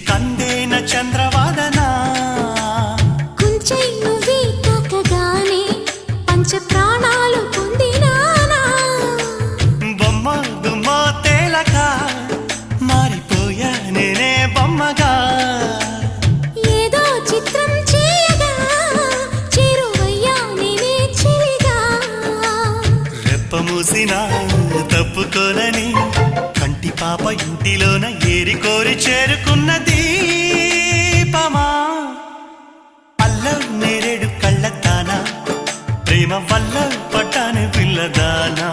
కందేన చంద్రవాదన కొంచెం నువ్వే తాకగానే పంచ ప్రాణాలు పొందినానా బొమ్మ దుమ్మ తేలక మారిపోయా నేనే బొమ్మగా ఏదో చిత్రం చేయగా చేరువయ్యా నేనే చెలిగా రెప్ప మూసిన తప్పుకోనని కంటి పాప ఇంటిలోన ఏరి కోరి చేరుకున్న దీపమా అల్లం నేరేడు కళ్ళతానా ప్రేమ వల్ల పట్టాను పిల్లదానా